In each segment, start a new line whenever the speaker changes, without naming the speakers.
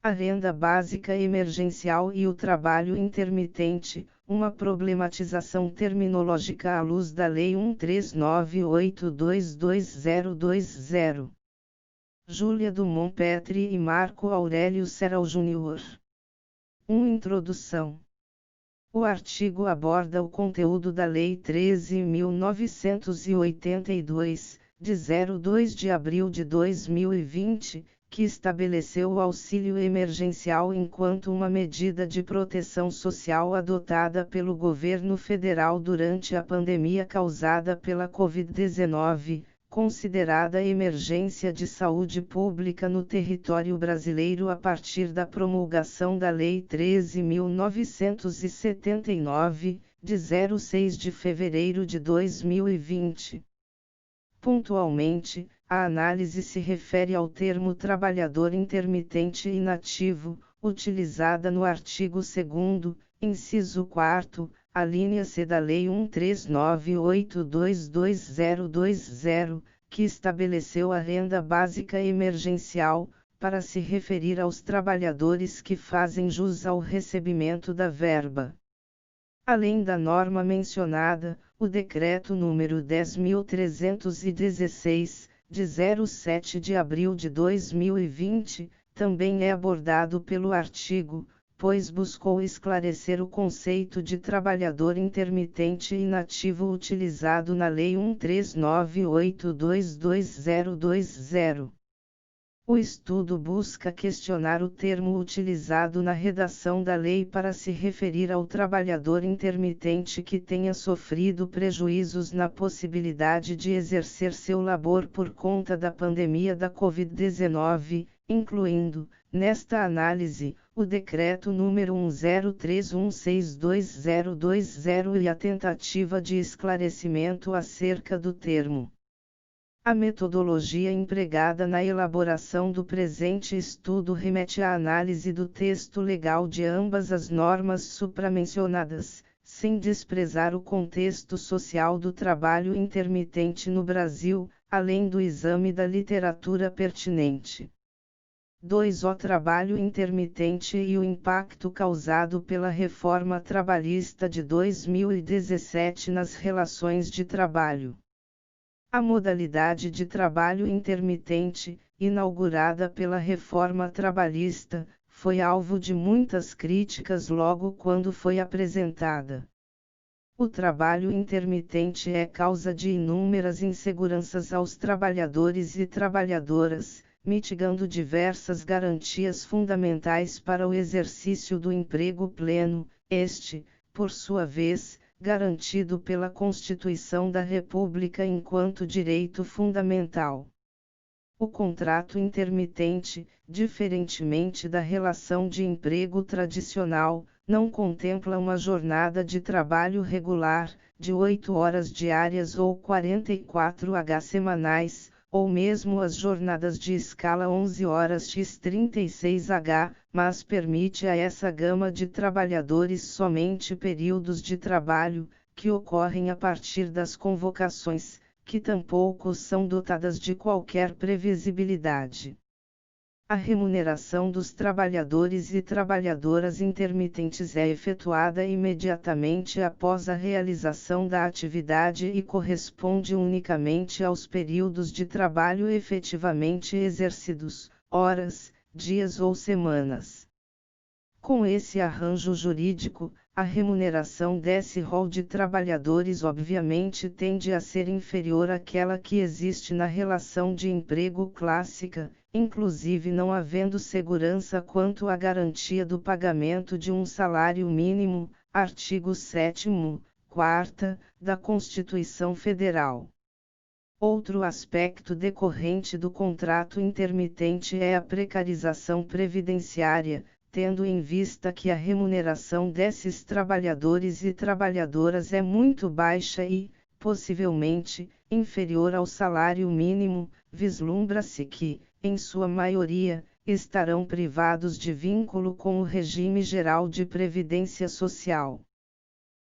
A renda básica emergencial e o trabalho intermitente, uma problematização terminológica à luz da Lei 1398222020. Júlia Dumont Petri e Marco Aurélio Serral Júnior. Introdução. O artigo aborda o conteúdo da Lei 13.982, de 02 de abril de 2020, que estabeleceu o auxílio emergencial enquanto uma medida de proteção social adotada pelo governo federal durante a pandemia causada pela Covid-19, considerada emergência de saúde pública no território brasileiro a partir da promulgação da Lei 13.979, de 06 de fevereiro de 2020. Pontualmente, a análise se refere ao termo trabalhador intermitente inativo, utilizada no artigo 2º, inciso 4º, a linha C da Lei 1398222020, que estabeleceu a renda básica emergencial, para se referir aos trabalhadores que fazem jus ao recebimento da verba. Além da norma mencionada, o Decreto número 10.316, de 07 de abril de 2020, também é abordado pelo artigo, pois buscou esclarecer o conceito de trabalhador intermitente inativo utilizado na Lei 1398222020. O estudo busca questionar o termo utilizado na redação da lei para se referir ao trabalhador intermitente que tenha sofrido prejuízos na possibilidade de exercer seu labor por conta da pandemia da Covid-19, incluindo, nesta análise, o Decreto número 1031622020 e a tentativa de esclarecimento acerca do termo. A metodologia empregada na elaboração do presente estudo remete à análise do texto legal de ambas as normas supramencionadas, sem desprezar o contexto social do trabalho intermitente no Brasil, além do exame da literatura pertinente. 2. O trabalho intermitente e o impacto causado pela reforma trabalhista de 2017 nas relações de trabalho. A modalidade de trabalho intermitente, inaugurada pela reforma trabalhista, foi alvo de muitas críticas logo quando foi apresentada. O trabalho intermitente é causa de inúmeras inseguranças aos trabalhadores e trabalhadoras, mitigando diversas garantias fundamentais para o exercício do emprego pleno, por sua vez, garantido pela Constituição da República enquanto direito fundamental. O contrato intermitente, diferentemente da relação de emprego tradicional, não contempla uma jornada de trabalho regular, de 8 horas diárias ou 44h semanais, ou mesmo as jornadas de escala 11 horas x 36h, mas permite a essa gama de trabalhadores somente períodos de trabalho, que ocorrem a partir das convocações, que tampouco são dotadas de qualquer previsibilidade. A remuneração dos trabalhadores e trabalhadoras intermitentes é efetuada imediatamente após a realização da atividade e corresponde unicamente aos períodos de trabalho efetivamente exercidos, horas, dias ou semanas. Com esse arranjo jurídico, a remuneração desse rol de trabalhadores obviamente tende a ser inferior àquela que existe na relação de emprego clássica, inclusive não havendo segurança quanto à garantia do pagamento de um salário mínimo, artigo 7º, 4º, da Constituição Federal. Outro aspecto decorrente do contrato intermitente é a precarização previdenciária, tendo em vista que a remuneração desses trabalhadores e trabalhadoras é muito baixa e, possivelmente, inferior ao salário mínimo, vislumbra-se que, em sua maioria, estarão privados de vínculo com o regime geral de previdência social.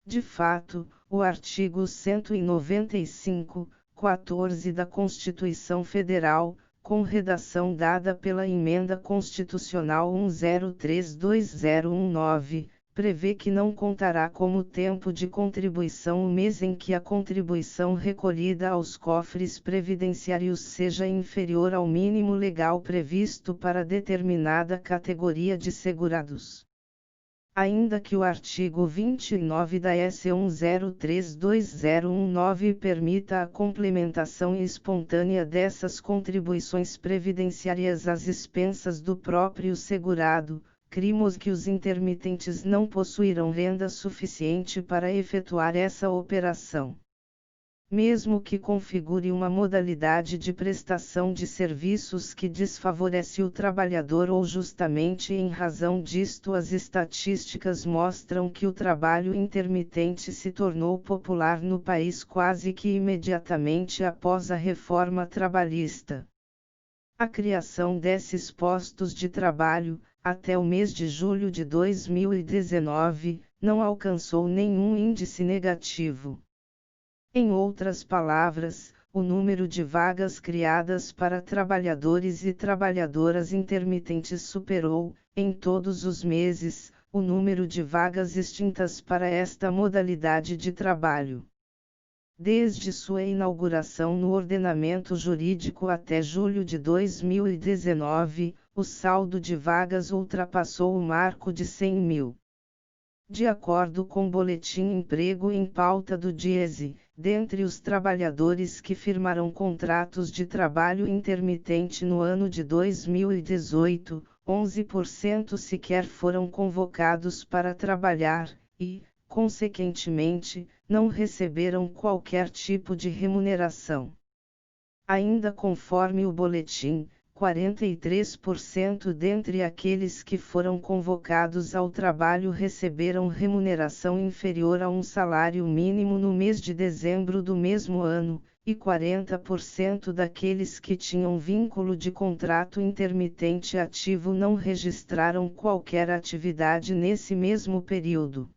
De fato, o artigo 195, 14 da Constituição Federal, com redação dada pela Emenda Constitucional 103/2019, prevê que não contará como tempo de contribuição o mês em que a contribuição recolhida aos cofres previdenciários seja inferior ao mínimo legal previsto para determinada categoria de segurados. Ainda que o artigo 29 da S. 103/2019 permita a complementação espontânea dessas contribuições previdenciárias às expensas do próprio segurado, cremos que os intermitentes não possuirão renda suficiente para efetuar essa operação. Mesmo que configure uma modalidade de prestação de serviços que desfavorece o trabalhador ou justamente em razão disto as estatísticas mostram que o trabalho intermitente se tornou popular no país quase que imediatamente após a reforma trabalhista. A criação desses postos de trabalho, até o mês de julho de 2019, não alcançou nenhum índice negativo. Em outras palavras, o número de vagas criadas para trabalhadores e trabalhadoras intermitentes superou, em todos os meses, o número de vagas extintas para esta modalidade de trabalho. Desde sua inauguração no ordenamento jurídico até julho de 2019, o saldo de vagas ultrapassou o marco de 100 mil. De acordo com o Boletim Emprego em Pauta do DIESE, dentre os trabalhadores que firmaram contratos de trabalho intermitente no ano de 2018, 11% sequer foram convocados para trabalhar, e, consequentemente, não receberam qualquer tipo de remuneração. Ainda conforme o boletim, 43% dentre aqueles que foram convocados ao trabalho receberam remuneração inferior a um salário mínimo no mês de dezembro do mesmo ano, e 40% daqueles que tinham vínculo de contrato intermitente ativo não registraram qualquer atividade nesse mesmo período.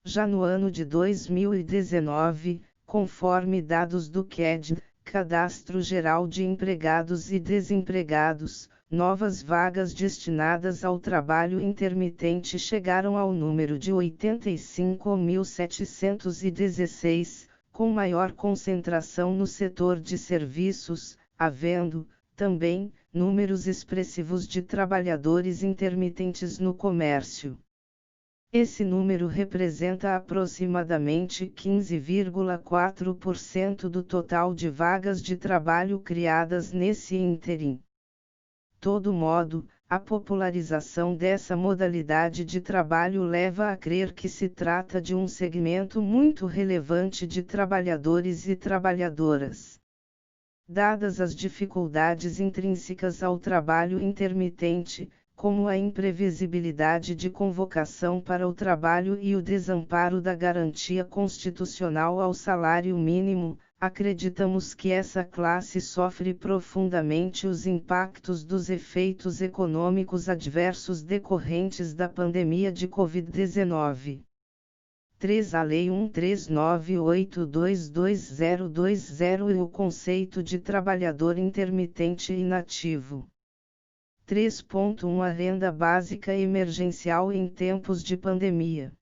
Já no ano de 2019, conforme dados do CAD, Cadastro Geral de Empregados e Desempregados, novas vagas destinadas ao trabalho intermitente chegaram ao número de 85.716, com maior concentração no setor de serviços, havendo, também, números expressivos de trabalhadores intermitentes no comércio. Esse número representa aproximadamente 15,4% do total de vagas de trabalho criadas nesse ínterim. De todo modo, a popularização dessa modalidade de trabalho leva a crer que se trata de um segmento muito relevante de trabalhadores e trabalhadoras. Dadas as dificuldades intrínsecas ao trabalho intermitente, como a imprevisibilidade de convocação para o trabalho e o desamparo da garantia constitucional ao salário mínimo, acreditamos que essa classe sofre profundamente os impactos dos efeitos econômicos adversos decorrentes da pandemia de Covid-19. 3. A Lei 1398/2020 e o conceito de trabalhador intermitente inativo. 3.1 A renda básica emergencial em tempos de pandemia.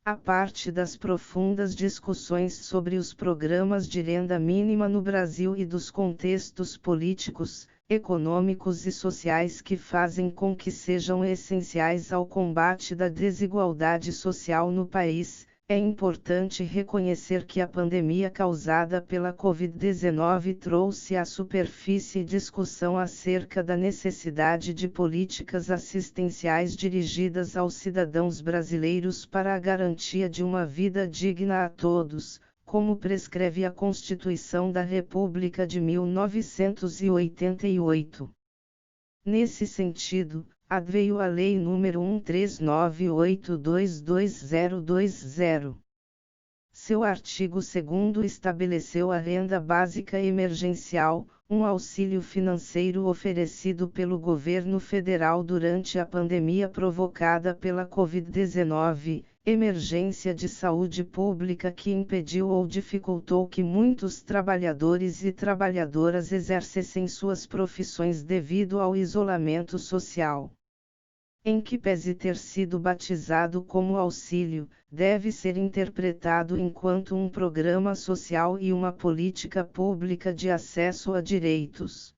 A parte das profundas discussões sobre os programas de renda mínima no Brasil e dos contextos políticos, econômicos e sociais que fazem com que sejam essenciais ao combate da desigualdade social no país, é importante reconhecer que a pandemia causada pela Covid-19 trouxe à superfície discussão acerca da necessidade de políticas assistenciais dirigidas aos cidadãos brasileiros para a garantia de uma vida digna a todos, como prescreve a Constituição da República de 1988. Nesse sentido, adveio a Lei nº 1398/2020. Seu artigo 2º estabeleceu a renda básica emergencial, um auxílio financeiro oferecido pelo governo federal durante a pandemia provocada pela Covid-19, Emergência de saúde pública que impediu ou dificultou que muitos trabalhadores e trabalhadoras exercessem suas profissões devido ao isolamento social. Em que pese ter sido batizado como auxílio, deve ser interpretado enquanto um programa social e uma política pública de acesso a direitos.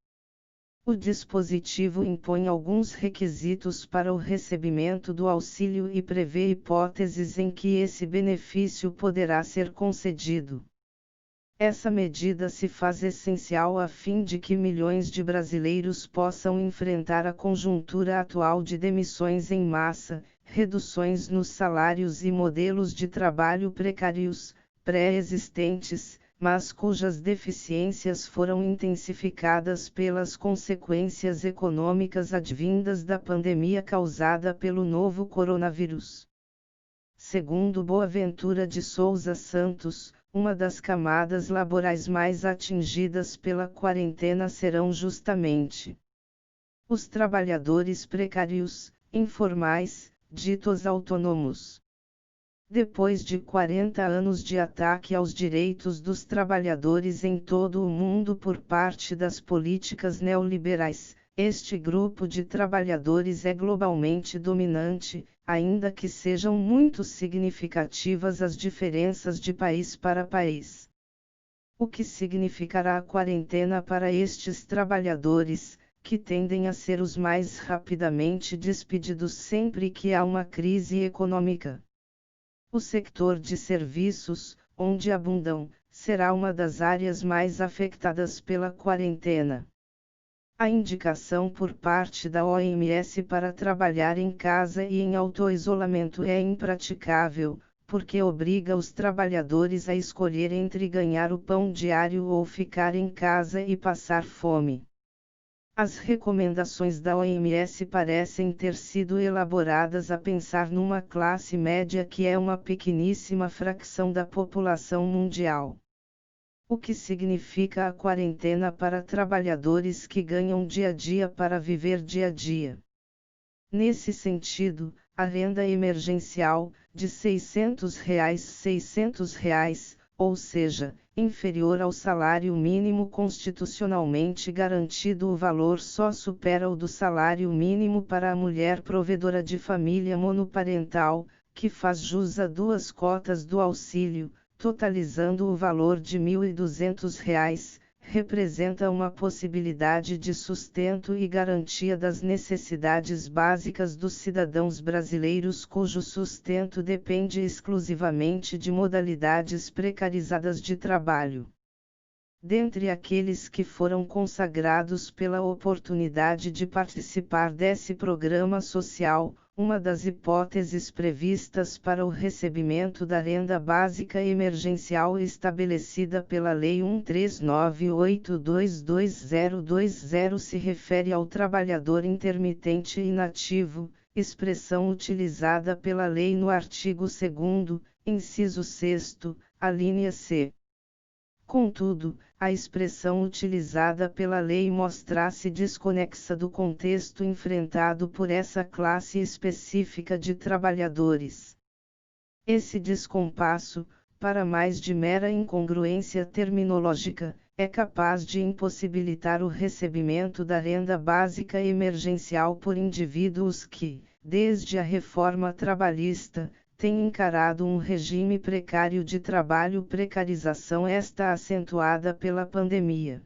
O dispositivo impõe alguns requisitos para o recebimento do auxílio e prevê hipóteses em que esse benefício poderá ser concedido. Essa medida se faz essencial a fim de que milhões de brasileiros possam enfrentar a conjuntura atual de demissões em massa, reduções nos salários e modelos de trabalho precários, pré-existentes, mas cujas deficiências foram intensificadas pelas consequências econômicas advindas da pandemia causada pelo novo coronavírus. Segundo Boaventura de Souza Santos, uma das camadas laborais mais atingidas pela quarentena serão justamente os trabalhadores precários, informais, ditos autônomos. Depois de 40 anos de ataque aos direitos dos trabalhadores em todo o mundo por parte das políticas neoliberais, este grupo de trabalhadores é globalmente dominante, ainda que sejam muito significativas as diferenças de país para país. O que significará a quarentena para estes trabalhadores, que tendem a ser os mais rapidamente despedidos sempre que há uma crise econômica? O setor de serviços, onde abundam, será uma das áreas mais afetadas pela quarentena. A indicação por parte da OMS para trabalhar em casa e em auto-isolamento é impraticável, porque obriga os trabalhadores a escolher entre ganhar o pão diário ou ficar em casa e passar fome. As recomendações da OMS parecem ter sido elaboradas a pensar numa classe média que é uma pequeníssima fração da população mundial. O que significa a quarentena para trabalhadores que ganham dia a dia para viver dia a dia? Nesse sentido, a renda emergencial, de R$ 600, ou seja, inferior ao salário mínimo constitucionalmente garantido, o valor só supera o do salário mínimo para a mulher provedora de família monoparental, que faz jus a 2 cotas do auxílio, totalizando o valor de R$ 1.200, representa uma possibilidade de sustento e garantia das necessidades básicas dos cidadãos brasileiros cujo sustento depende exclusivamente de modalidades precarizadas de trabalho. Dentre aqueles que foram consagrados pela oportunidade de participar desse programa social, uma das hipóteses previstas para o recebimento da renda básica emergencial estabelecida pela Lei 1398222020 se refere ao trabalhador intermitente inativo, expressão utilizada pela lei no artigo 2º, inciso 6º, alínea C. Contudo, a expressão utilizada pela lei mostra-se desconexa do contexto enfrentado por essa classe específica de trabalhadores. Esse descompasso, para mais de mera incongruência terminológica, é capaz de impossibilitar o recebimento da renda básica emergencial por indivíduos que, desde a reforma trabalhista, tem encarado um regime precário de trabalho, precarização esta acentuada pela pandemia.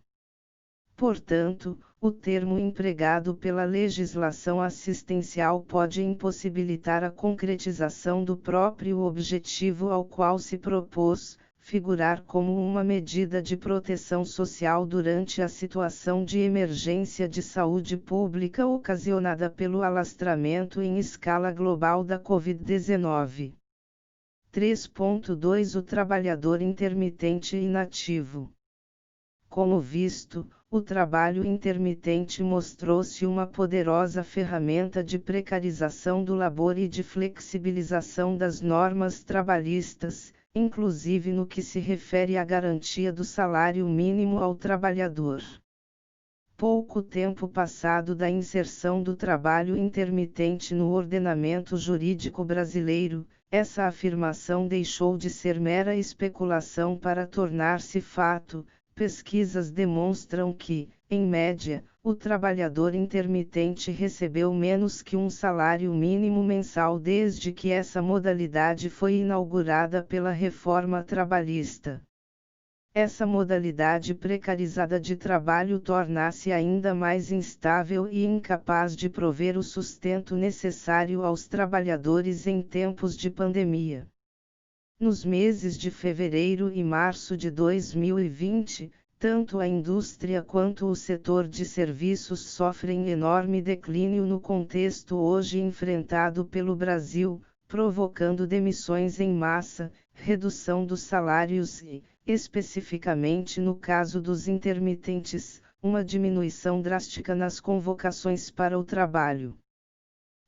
Portanto, o termo empregado pela legislação assistencial pode impossibilitar a concretização do próprio objetivo ao qual se propôs, figurar como uma medida de proteção social durante a situação de emergência de saúde pública ocasionada pelo alastramento em escala global da Covid-19. 3.2 O trabalhador intermitente inativo. Como visto, o trabalho intermitente mostrou-se uma poderosa ferramenta de precarização do labor e de flexibilização das normas trabalhistas, inclusive no que se refere à garantia do salário mínimo ao trabalhador. pouco tempo passado da inserção do trabalho intermitente no ordenamento jurídico brasileiro, essa afirmação deixou de ser mera especulação para tornar-se fato. Pesquisas demonstram que, em média, o trabalhador intermitente recebeu menos que um salário mínimo mensal desde que essa modalidade foi inaugurada pela reforma trabalhista. Essa modalidade precarizada de trabalho torna-se ainda mais instável e incapaz de prover o sustento necessário aos trabalhadores em tempos de pandemia. Nos meses de fevereiro e março de 2020, tanto a indústria quanto o setor de serviços sofrem enorme declínio no contexto hoje enfrentado pelo Brasil, provocando demissões em massa, redução dos salários e, especificamente no caso dos intermitentes, uma diminuição drástica nas convocações para o trabalho.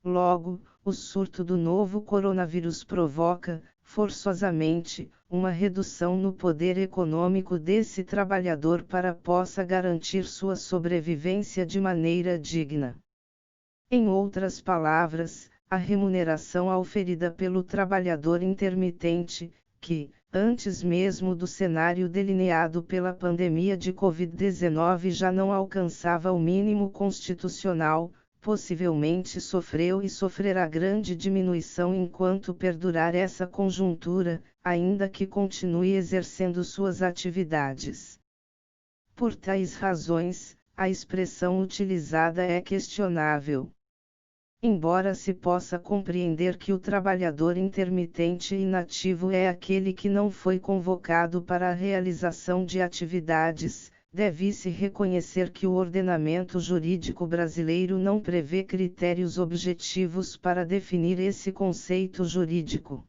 Logo, o surto do novo coronavírus provoca, forçosamente, uma redução no poder econômico desse trabalhador para possa garantir sua sobrevivência de maneira digna. Em outras palavras, a remuneração oferida pelo trabalhador intermitente, que, antes mesmo do cenário delineado pela pandemia de Covid-19 já não alcançava o mínimo constitucional, possivelmente sofreu e sofrerá grande diminuição enquanto perdurar essa conjuntura, ainda que continue exercendo suas atividades. Por tais razões, a expressão utilizada é questionável. Embora se possa compreender que o trabalhador intermitente inativo é aquele que não foi convocado para a realização de atividades, deve-se reconhecer que o ordenamento jurídico brasileiro não prevê critérios objetivos para definir esse conceito jurídico.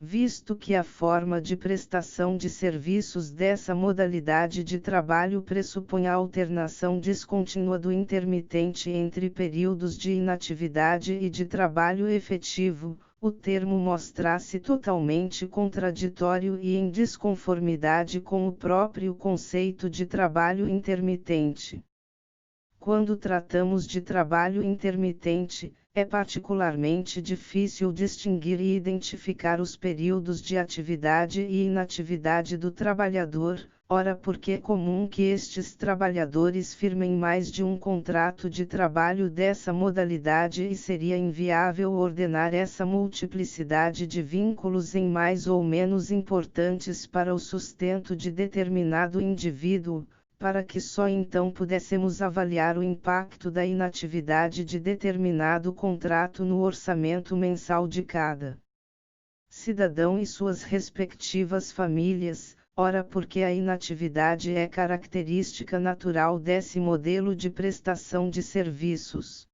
Visto que a forma de prestação de serviços dessa modalidade de trabalho pressupõe a alternação descontínua do intermitente entre períodos de inatividade e de trabalho efetivo, o termo mostra-se totalmente contraditório e em desconformidade com o próprio conceito de trabalho intermitente. Quando tratamos de trabalho intermitente, é particularmente difícil distinguir e identificar os períodos de atividade e inatividade do trabalhador, ora porque é comum que estes trabalhadores firmem mais de um contrato de trabalho dessa modalidade e seria inviável ordenar essa multiplicidade de vínculos em mais ou menos importantes para o sustento de determinado indivíduo, para que só então pudéssemos avaliar o impacto da inatividade de determinado contrato no orçamento mensal de cada cidadão e suas respectivas famílias, ora porque a inatividade é característica natural desse modelo de prestação de serviços.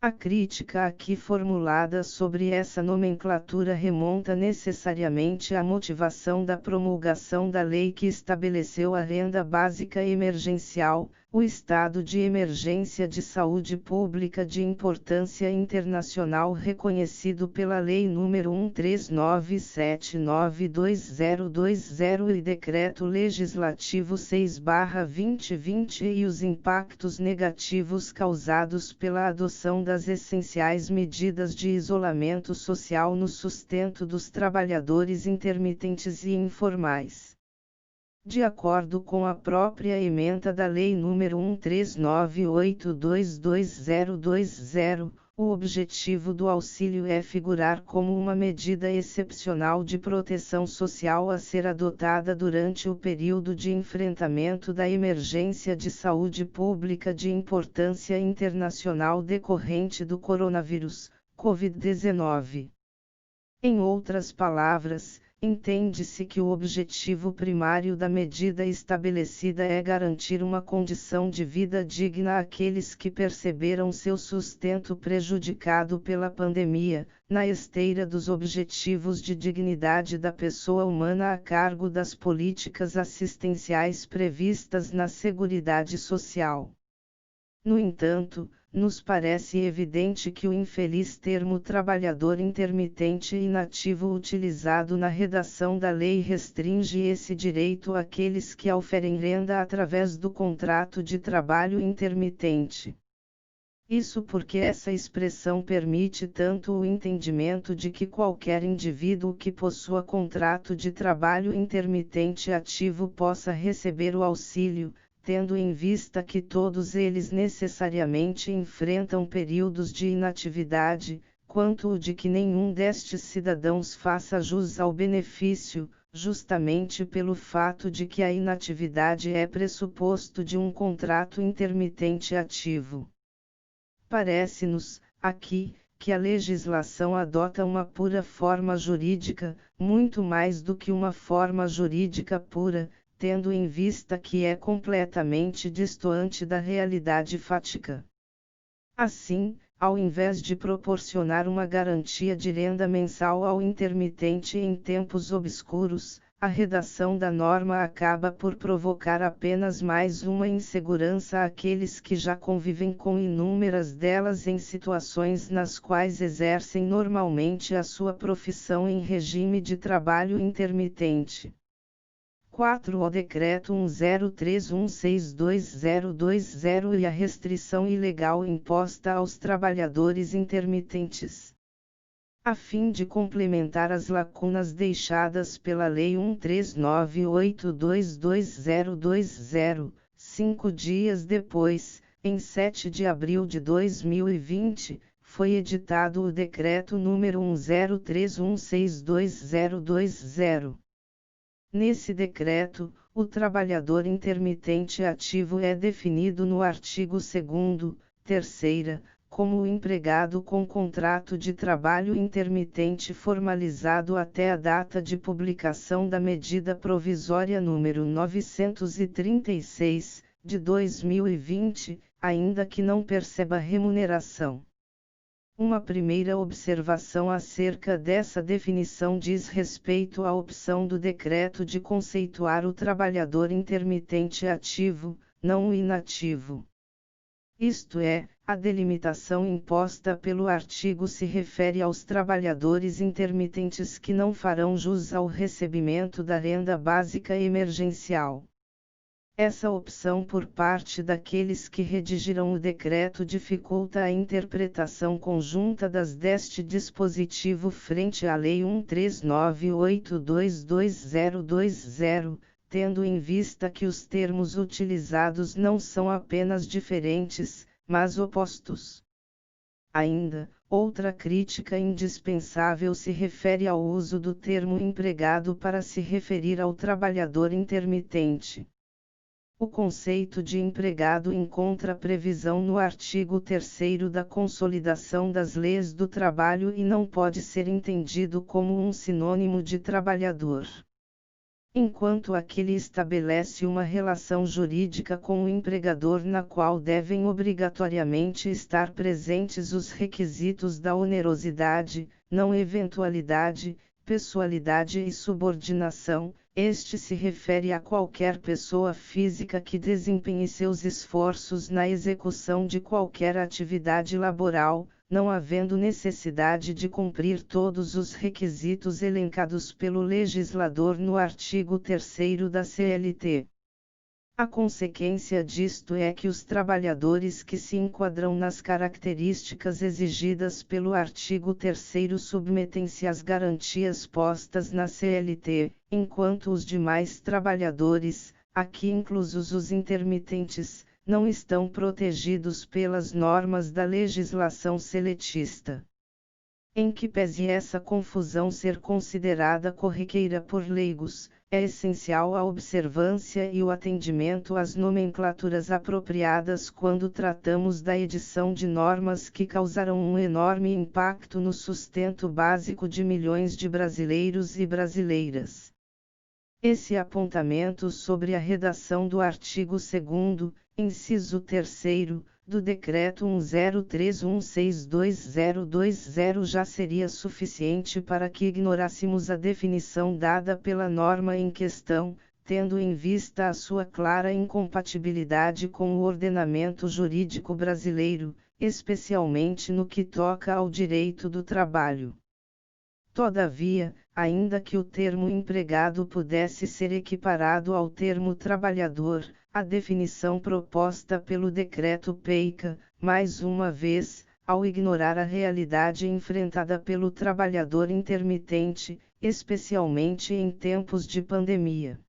A crítica aqui formulada sobre essa nomenclatura remonta necessariamente à motivação da promulgação da lei que estabeleceu a renda básica emergencial, o estado de emergência de saúde pública de importância internacional reconhecido pela Lei nº 139792020 e Decreto Legislativo 6/2020 e os impactos negativos causados pela adoção das essenciais medidas de isolamento social no sustento dos trabalhadores intermitentes e informais. De acordo com a própria ementa da Lei nº 139822020, o objetivo do auxílio é figurar como uma medida excepcional de proteção social a ser adotada durante o período de enfrentamento da emergência de saúde pública de importância internacional decorrente do coronavírus, Covid-19. Em outras palavras, entende-se que o objetivo primário da medida estabelecida é garantir uma condição de vida digna àqueles que perceberam seu sustento prejudicado pela pandemia, na esteira dos objetivos de dignidade da pessoa humana a cargo das políticas assistenciais previstas na Seguridade Social. No entanto, nos parece evidente que o infeliz termo trabalhador intermitente e inativo utilizado na redação da lei restringe esse direito àqueles que oferem renda através do contrato de trabalho intermitente. Isso porque essa expressão permite tanto o entendimento de que qualquer indivíduo que possua contrato de trabalho intermitente ativo possa receber o auxílio, tendo em vista que todos eles necessariamente enfrentam períodos de inatividade, quanto o de que nenhum destes cidadãos faça jus ao benefício, justamente pelo fato de que a inatividade é pressuposto de um contrato intermitente ativo. Parece-nos, aqui, que a legislação adota uma pura forma jurídica, muito mais do que uma forma jurídica pura, tendo em vista que é completamente distoante da realidade fática. Assim, ao invés de proporcionar uma garantia de renda mensal ao intermitente em tempos obscuros, a redação da norma acaba por provocar apenas mais uma insegurança àqueles que já convivem com inúmeras delas em situações nas quais exercem normalmente a sua profissão em regime de trabalho intermitente. 4. O Decreto 1031622020 e a restrição ilegal imposta aos trabalhadores intermitentes. A fim de complementar as lacunas deixadas pela Lei 1398222020, 5 dias depois, em 7 de abril de 2020, foi editado o Decreto número 1031622020. Nesse decreto, o trabalhador intermitente ativo é definido no artigo 2º, 3ª, como o empregado com contrato de trabalho intermitente formalizado até a data de publicação da medida provisória número 936, de 2020, ainda que não perceba remuneração. Uma primeira observação acerca dessa definição diz respeito à opção do decreto de conceituar o trabalhador intermitente ativo, não o inativo. Isto é, a delimitação imposta pelo artigo se refere aos trabalhadores intermitentes que não farão jus ao recebimento da renda básica emergencial. Essa opção por parte daqueles que redigiram o decreto dificulta a interpretação conjunta deste dispositivo frente à Lei 1398222020, tendo em vista que os termos utilizados não são apenas diferentes, mas opostos. Ainda, outra crítica indispensável se refere ao uso do termo empregado para se referir ao trabalhador intermitente. O conceito de empregado encontra previsão no artigo 3º da Consolidação das Leis do Trabalho e não pode ser entendido como um sinônimo de trabalhador. Enquanto aquele estabelece uma relação jurídica com o empregador na qual devem obrigatoriamente estar presentes os requisitos da onerosidade, não eventualidade, pessoalidade e subordinação, este se refere a qualquer pessoa física que desempenhe seus esforços na execução de qualquer atividade laboral, não havendo necessidade de cumprir todos os requisitos elencados pelo legislador no artigo 3º da CLT. A consequência disto é que os trabalhadores que se enquadram nas características exigidas pelo artigo 3º submetem-se às garantias postas na CLT, enquanto os demais trabalhadores, aqui inclusos os intermitentes, não estão protegidos pelas normas da legislação seletista. Em que pese essa confusão ser considerada corriqueira por leigos, é essencial a observância e o atendimento às nomenclaturas apropriadas quando tratamos da edição de normas que causarão um enorme impacto no sustento básico de milhões de brasileiros e brasileiras. Esse apontamento sobre a redação do artigo 2º, inciso 3º, do Decreto 1031622020 já seria suficiente para que ignorássemos a definição dada pela norma em questão, tendo em vista a sua clara incompatibilidade com o ordenamento jurídico brasileiro, especialmente no que toca ao direito do trabalho. Todavia, ainda que o termo empregado pudesse ser equiparado ao termo trabalhador, a definição proposta pelo decreto peica, mais uma vez, ao ignorar a realidade enfrentada pelo trabalhador intermitente, especialmente em tempos de pandemia.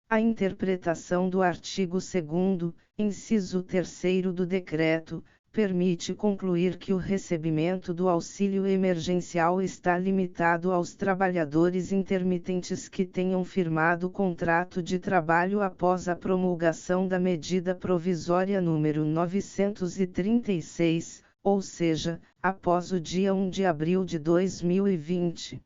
A interpretação do artigo 2º, inciso 3º do decreto, permite concluir que o recebimento do auxílio emergencial está limitado aos trabalhadores intermitentes que tenham firmado contrato de trabalho após a promulgação da medida provisória número 936, ou seja, após o dia 1 de abril de 2020.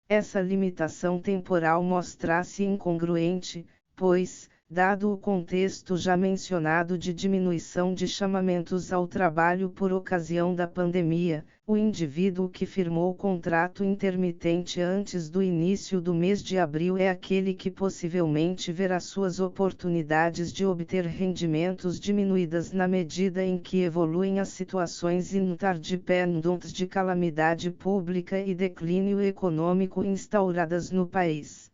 Essa limitação temporal mostra-se incongruente, pois, dado o contexto já mencionado de diminuição de chamamentos ao trabalho por ocasião da pandemia, o indivíduo que firmou o contrato intermitente antes do início do mês de abril é aquele que possivelmente verá suas oportunidades de obter rendimentos diminuídas na medida em que evoluem as situações interdependentes de calamidade pública e declínio econômico instauradas no país.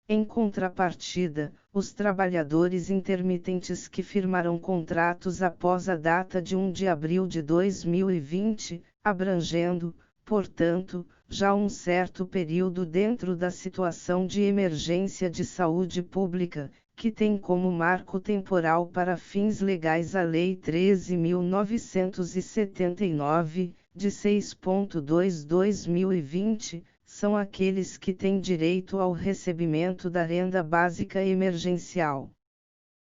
Em contrapartida, os trabalhadores intermitentes que firmaram contratos após a data de 1 de abril de 2020, abrangendo, portanto, já um certo período dentro da situação de emergência de saúde pública, que tem como marco temporal para fins legais a Lei 13.979, de 6.2/2020, são aqueles que têm direito ao recebimento da renda básica emergencial.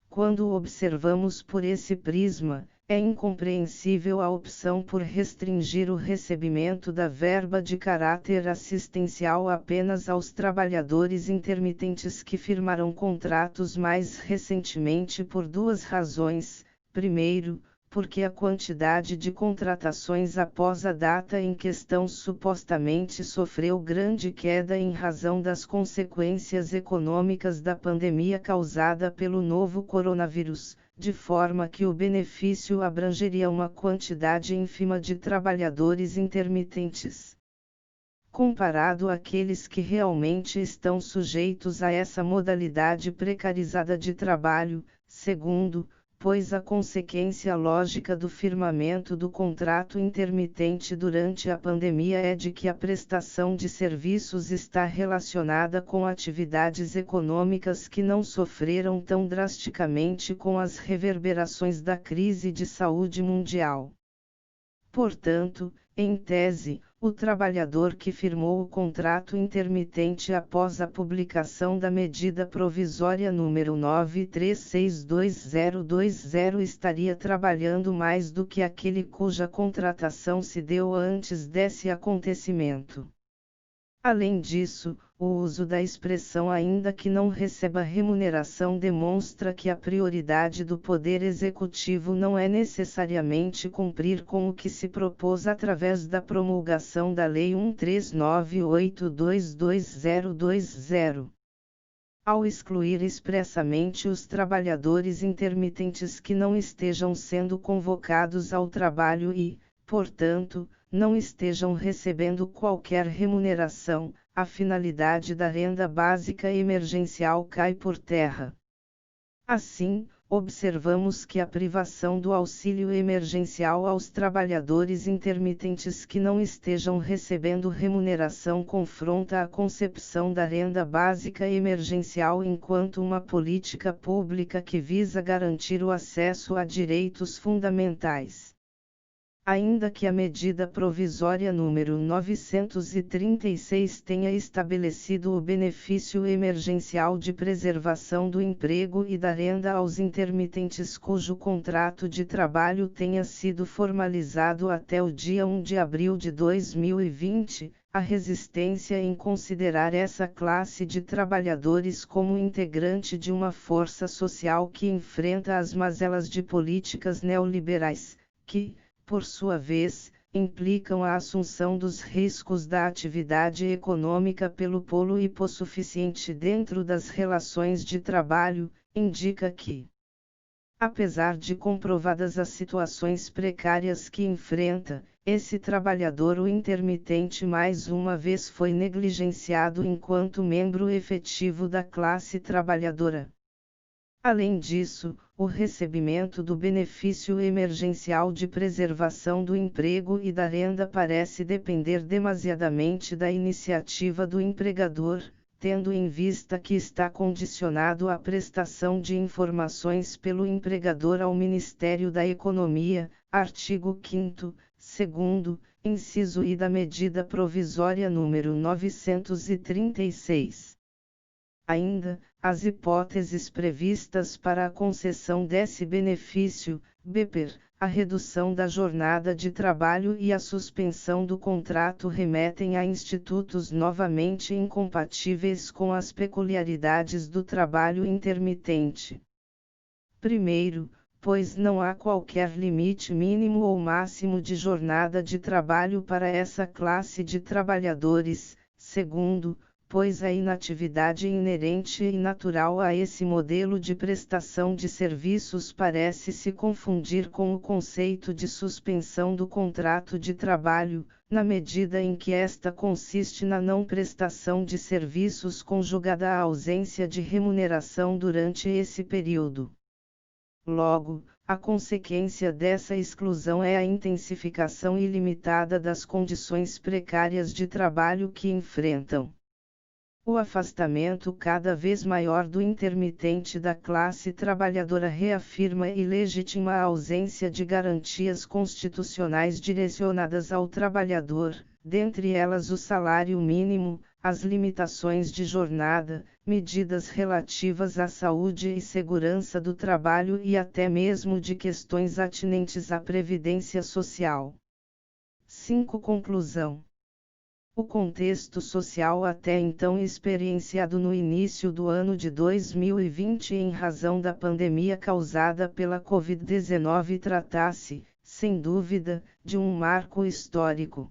Quando observamos por esse prisma, é incompreensível a opção por restringir o recebimento da verba de caráter assistencial apenas aos trabalhadores intermitentes que firmaram contratos mais recentemente por duas razões. Primeiro, porque a quantidade de contratações após a data em questão supostamente sofreu grande queda em razão das consequências econômicas da pandemia causada pelo novo coronavírus, de forma que o benefício abrangeria uma quantidade ínfima de trabalhadores intermitentes. Comparado àqueles que realmente estão sujeitos a essa modalidade precarizada de trabalho, segundo, pois a consequência lógica do firmamento do contrato intermitente durante a pandemia é de que a prestação de serviços está relacionada com atividades econômicas que não sofreram tão drasticamente com as reverberações da crise de saúde mundial. Portanto, em tese, o trabalhador que firmou o contrato intermitente após a publicação da medida provisória número 936/2020 estaria trabalhando mais do que aquele cuja contratação se deu antes desse acontecimento. Além disso, o uso da expressão ainda que não receba remuneração demonstra que a prioridade do Poder Executivo não é necessariamente cumprir com o que se propôs através da promulgação da Lei 1398/2020. Ao excluir expressamente os trabalhadores intermitentes que não estejam sendo convocados ao trabalho e, portanto, não estejam recebendo qualquer remuneração, a finalidade da renda básica emergencial cai por terra. Assim, observamos que a privação do auxílio emergencial aos trabalhadores intermitentes que não estejam recebendo remuneração confronta a concepção da renda básica emergencial enquanto uma política pública que visa garantir o acesso a direitos fundamentais. Ainda que a medida provisória número 936 tenha estabelecido o benefício emergencial de preservação do emprego e da renda aos intermitentes cujo contrato de trabalho tenha sido formalizado até o dia 1 de abril de 2020, a resistência em considerar essa classe de trabalhadores como integrante de uma força social que enfrenta as mazelas de políticas neoliberais, que, por sua vez, implicam a assunção dos riscos da atividade econômica pelo polo hipossuficiente dentro das relações de trabalho, indica que Apesar de comprovadas as situações precárias que enfrenta, esse trabalhador o intermitente mais uma vez foi negligenciado enquanto membro efetivo da classe trabalhadora. Além disso, o recebimento do benefício emergencial de preservação do emprego e da renda parece depender demasiadamente da iniciativa do empregador, tendo em vista que está condicionado à prestação de informações pelo empregador ao Ministério da Economia, artigo 5º, 2º, inciso I da medida provisória número 936. Ainda, as hipóteses previstas para a concessão desse benefício, BPER, a redução da jornada de trabalho e a suspensão do contrato remetem a institutos novamente incompatíveis com as peculiaridades do trabalho intermitente. Primeiro, pois não há qualquer limite mínimo ou máximo de jornada de trabalho para essa classe de trabalhadores. Segundo, pois a inatividade inerente e natural a esse modelo de prestação de serviços parece se confundir com o conceito de suspensão do contrato de trabalho, na medida em que esta consiste na não prestação de serviços conjugada à ausência de remuneração durante esse período. Logo, a consequência dessa exclusão é a intensificação ilimitada das condições precárias de trabalho que enfrentam. O afastamento cada vez maior do intermitente da classe trabalhadora reafirma e legitima a ausência de garantias constitucionais direcionadas ao trabalhador, dentre elas o salário mínimo, as limitações de jornada, medidas relativas à saúde e segurança do trabalho e até mesmo de questões atinentes à previdência social. 5. Conclusão. O contexto social até então experienciado no início do ano de 2020 em razão da pandemia causada pela Covid-19 trata-se, sem dúvida, de um marco histórico.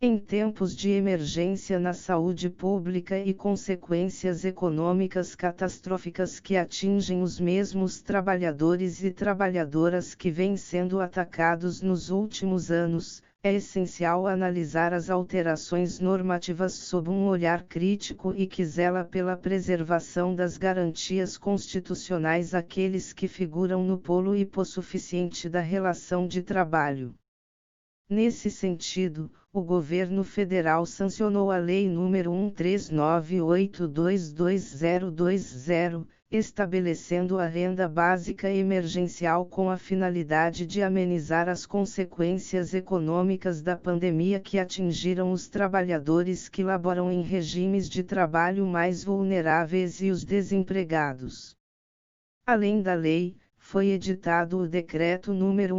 Em tempos de emergência na saúde pública e consequências econômicas catastróficas que atingem os mesmos trabalhadores e trabalhadoras que vêm sendo atacados nos últimos anos, é essencial analisar as alterações normativas sob um olhar crítico e que zela pela preservação das garantias constitucionais àqueles que figuram no polo hipossuficiente da relação de trabalho. Nesse sentido, o governo federal sancionou a Lei nº 1398222020, estabelecendo a renda básica emergencial com a finalidade de amenizar as consequências econômicas da pandemia que atingiram os trabalhadores que laboram em regimes de trabalho mais vulneráveis e os desempregados. Além da lei, foi editado o Decreto nº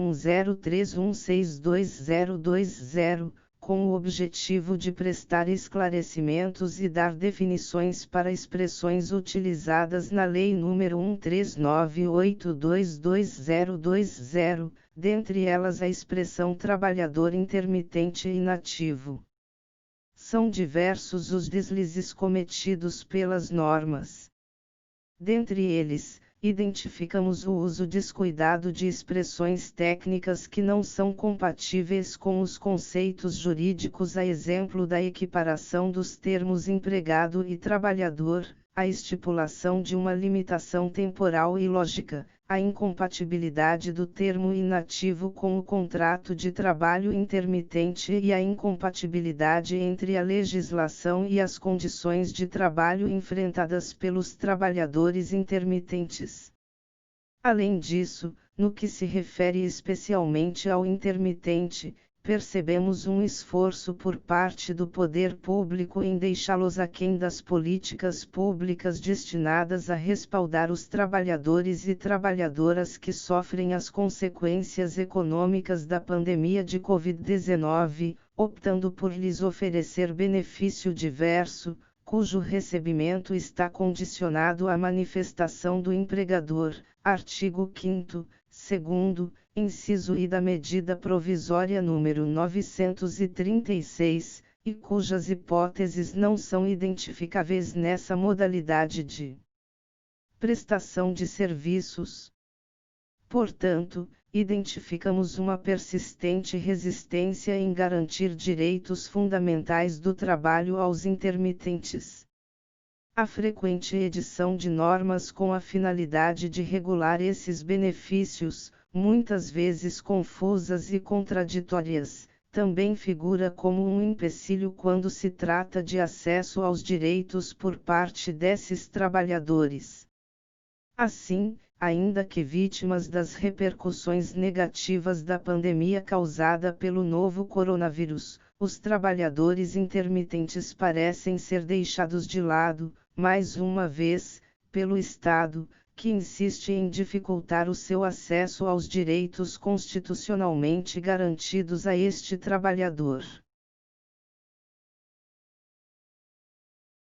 1031622020, com o objetivo de prestar esclarecimentos e dar definições para expressões utilizadas na Lei nº 1398222020, dentre elas a expressão trabalhador intermitente e inativo. São diversos os deslizes cometidos pelas normas. Dentre eles, identificamos o uso descuidado de expressões técnicas que não são compatíveis com os conceitos jurídicos, a exemplo da equiparação dos termos empregado e trabalhador, a estipulação de uma limitação temporal e lógica, a incompatibilidade do termo inativo com o contrato de trabalho intermitente e a incompatibilidade entre a legislação e as condições de trabalho enfrentadas pelos trabalhadores intermitentes. Além disso, no que se refere especialmente ao intermitente, percebemos um esforço por parte do poder público em deixá-los aquém das políticas públicas destinadas a respaldar os trabalhadores e trabalhadoras que sofrem as consequências econômicas da pandemia de Covid-19, optando por lhes oferecer benefício diverso, cujo recebimento está condicionado à manifestação do empregador, artigo 5º, 2º, inciso I da medida provisória número 936, e cujas hipóteses não são identificáveis nessa modalidade de prestação de serviços. Portanto, identificamos uma persistente resistência em garantir direitos fundamentais do trabalho aos intermitentes. A frequente edição de normas com a finalidade de regular esses benefícios, muitas vezes confusas e contraditórias, também figura como um empecilho quando se trata de acesso aos direitos por parte desses trabalhadores. Assim, ainda que vítimas das repercussões negativas da pandemia causada pelo novo coronavírus, os trabalhadores intermitentes parecem ser deixados de lado, mais uma vez, pelo Estado, que insiste em dificultar o seu acesso aos direitos constitucionalmente garantidos a este trabalhador.